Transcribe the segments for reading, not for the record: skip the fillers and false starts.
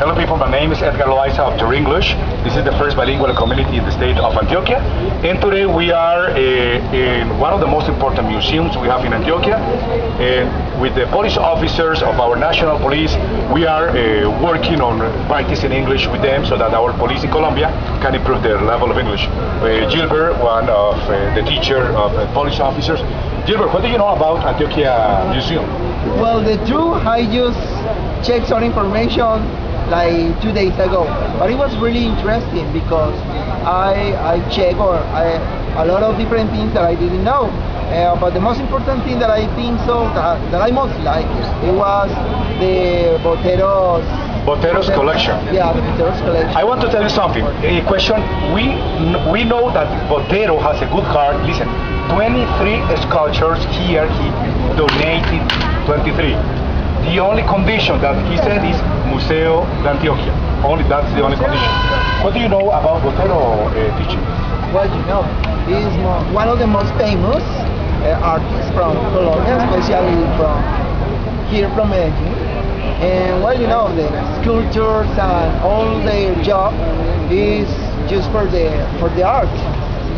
Hello people, my name is Edgar Loaiza of Tour English. This is the first bilingual community in the state of Antioquia. And today we are in one of the most important museums we have in Antioquia. And with the police officers of our national police, we are working on practicing English with them so that our police in Colombia can improve their level of English. Gilbert, one of the teacher of police officers. Gilbert, what do you know about Antioquia Museum? Well, the truth, I just checked some information like 2 days ago, but it was really interesting because I checked a lot of different things that I didn't know. But the most important thing that I think that I most like it was the Botero's collection. Yeah, the Botero's collection. I want to tell you something. A question. We know that Botero has a good heart. Listen, 23 sculptures here. He donated 23. The only condition that he said is Museo de Antioquia. Only that's the only condition. What do you know about Botero, teacher? Well, he is one of the most famous artists from Colombia, especially from Medellin. And well, the sculptures and all their job is just for the art,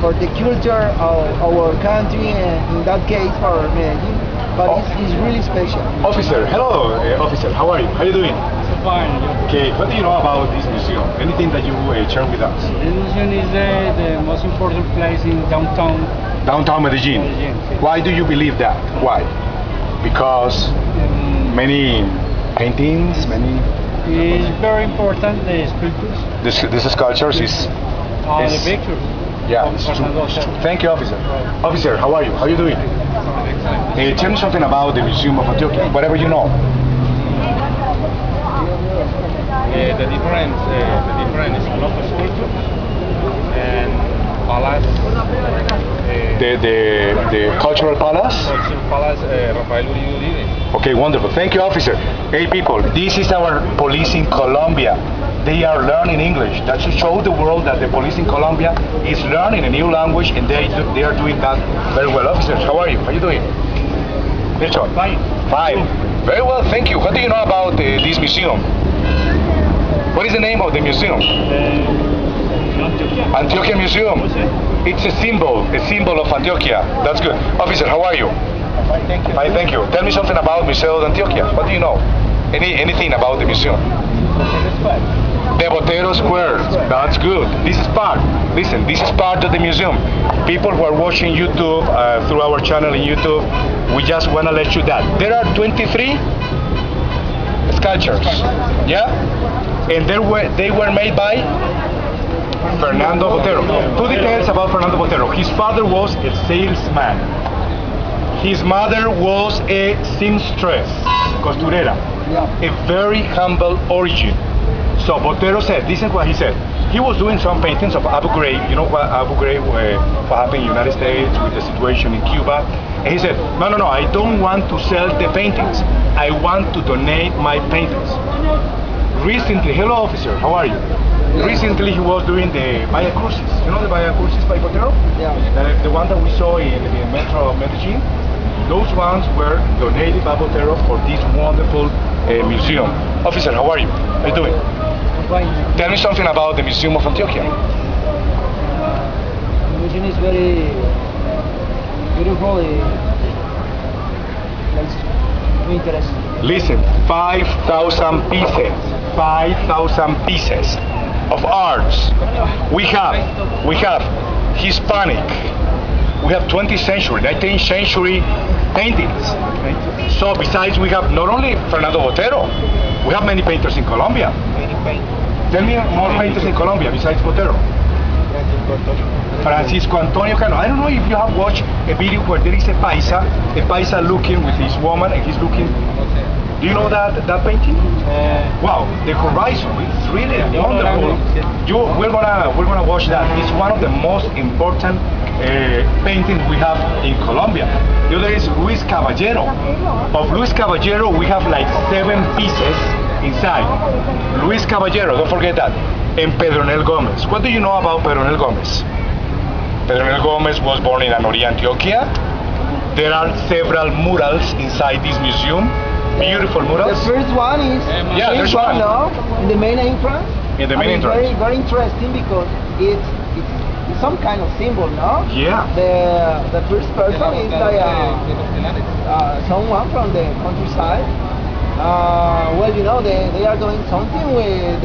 for the culture of our country, and in that case for Medellin. But it's really special. Officer, hello, officer. How are you? How are you doing? Fine. Okay. What do you know about this museum? Anything that you share with us? The museum is the most important place in downtown. Downtown Medellin. Why do you believe that? Why? Because many paintings, many. It's very important. The sculptures. This sculptures is. The pictures. Yeah, it's true. Thank you, officer. Officer, how are you? How are you doing? Tell me something about the Museum of Antioquia, whatever you know. The difference is a lot of sculpture and palace. The cultural palace. Cultural palace, Rafael Uribe. Okay, wonderful. Thank you, officer. Hey, people, this is our police in Colombia. They are learning English. That should show the world that the police in Colombia is learning a new language, and they are doing that very well. Officers, how are you? How are you doing? Fine. Fine. Very well, thank you. What do you know about this museum? What is the name of the museum? Antioquia Museum. It's a symbol of Antioquia. That's good. Officer, how are you? Fine, thank you. Fine, thank you. Tell me something about Museo de Antioquia. What do you know? Anything about the museum? The Botero Square. That's good. This is part. Listen, this is part of the museum. People who are watching YouTube through our channel in YouTube, we just want to let you that there are 23 sculptures. Yeah, and they were made by Fernando Botero. Two details about Fernando Botero. His father was a salesman. His mother was a seamstress, costurera. A very humble origin. So Botero said, this is what he said. He was doing some paintings of Abu Ghraib. You know what Abu Ghraib, what happened in the United States with the situation in Cuba. And he said, no, I don't want to sell the paintings. I want to donate my paintings. Recently, hello officer, how are you? Yeah. Recently he was doing the Valle Crucis. You know the Valle Crucis by Botero? Yeah. The one that we saw in Metro of Medellin. Those ones were donated by Botero for this wonderful museum. Officer, how are you? How are you doing? Fine. Tell me something about the Museum of Antioquia. The museum is very beautiful. It's very interesting. Listen, 5,000 pieces. 5,000 pieces of arts. We have Hispanic. We have 20th century, 19th century paintings. So besides, we have not only Fernando Botero, we have many painters in Colombia. Tell me more painters in Colombia besides Botero. Francisco Antonio Cano. I don't know if you have watched a video where there is a paisa looking with his woman, and he's looking. Do you know that painting? Wow, the horizon is really wonderful. We're gonna watch that. It's one of the most important paintings we have in Colombia. The other is Luis Caballero. Of Luis Caballero, we have like 7 pieces inside. Luis Caballero, don't forget that. And Pedronel Gomez. What do you know about Pedronel Gomez? Pedronel Gomez was born in Anoria, Antioquia. There are several murals inside this museum. beautiful murals. The first one is Yeah, there's one. no, in the main entrance. In the main entrance. Very, very interesting because it's some kind of symbol, no? Yeah. The first person is like someone from the countryside. Well, you know, they are doing something with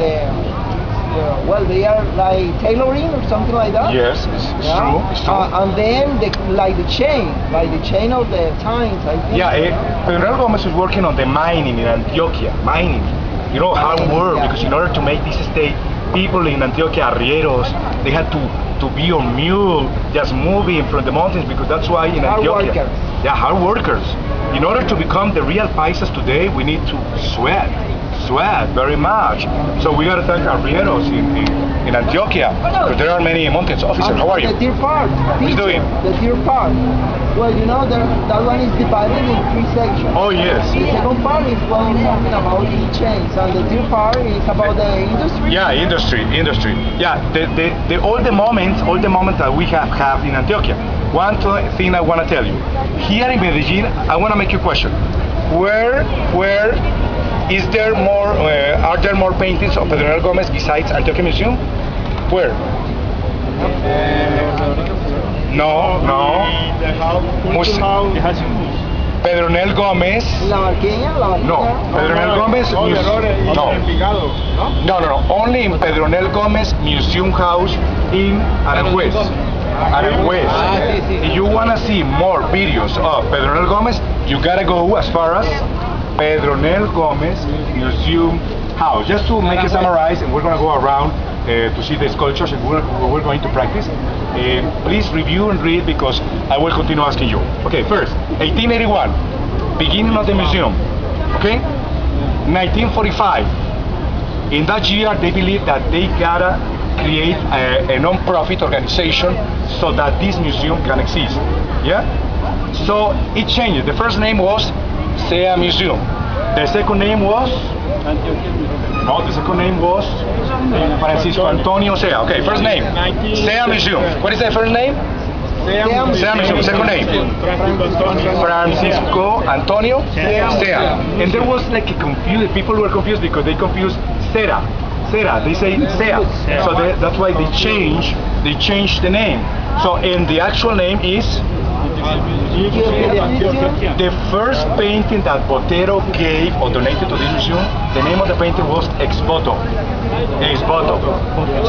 well, they are like tailoring or something like that. Yes, it's true. It's true. And then the chain of the times, I think. Yeah, Pedro Gomez is working on the mining in Antioquia. Mining. You know, hard work, Yeah. because in order to make this state, people in Antioquia, arrieros, they had to be on mule, just moving from the mountains, because that's why in Hard Antioquia. workers. Yeah, hard workers. In order to become the real paisas today, we need to sweat very much. So we gotta thank arrieros in Antioquia, because there are many mountains. Officer, how are you? The third part. He's doing. The third part. Well, you know, that one is divided in 3 sections. Oh yes. The second part is talking about the chains, and the third part is about the industry. Yeah, industry. Yeah, all the moments that we have in Antioquia. One thing I want to tell you, here in Medellin, I want to make you a question. Where is there more? Are there more paintings of Pedro Gomez besides Antioquia Museum? Where? No. Pedronel Gómez. La Barqueña. No, Pedronel Gómez. No. Only in Pedronel Gómez Museum House in Aranjuez. If you wanna see more videos of Pedronel Gómez, you gotta go as far as Pedronel Gómez Museum House. Just to make it summarize, and we're gonna go around to see the sculptures, and we're going to practice. Please review and read, because I will continue asking you. Okay, first, 1881, beginning of the museum. Okay, 1945. In that year, they believe that they gotta create a non-profit organization so that this museum can exist. Yeah. So it changed. The first name was SEA Museum. The second name was. No, the second name was Francisco Antonio Sea. Okay, first name SEA Museum. What is the first name? SEA Museum. Second name Francisco Antonio Sea. And there was like a confusion. People were confused because they confused Cera. They say SEA. So that's why they changed the name. So and the actual name is. The first painting that Botero gave or donated to this museum, the name of the painting was Ex Voto.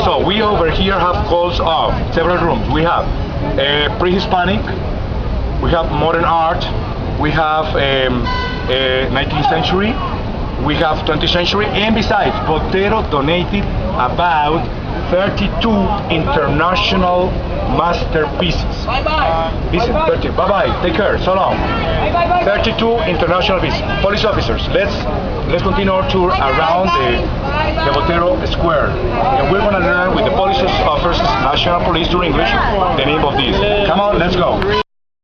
So we over here have calls of several rooms. We have pre-Hispanic, we have modern art, we have 19th century, we have 20th century, and besides, Botero donated about 32 international masterpieces. Listen, 30. Bye-bye. Take care. So long. 32 international pieces. Police officers, let's continue our tour around the Botero Square. And we're going to learn with the police officers, National Police through English, the name of these. Come on, let's go.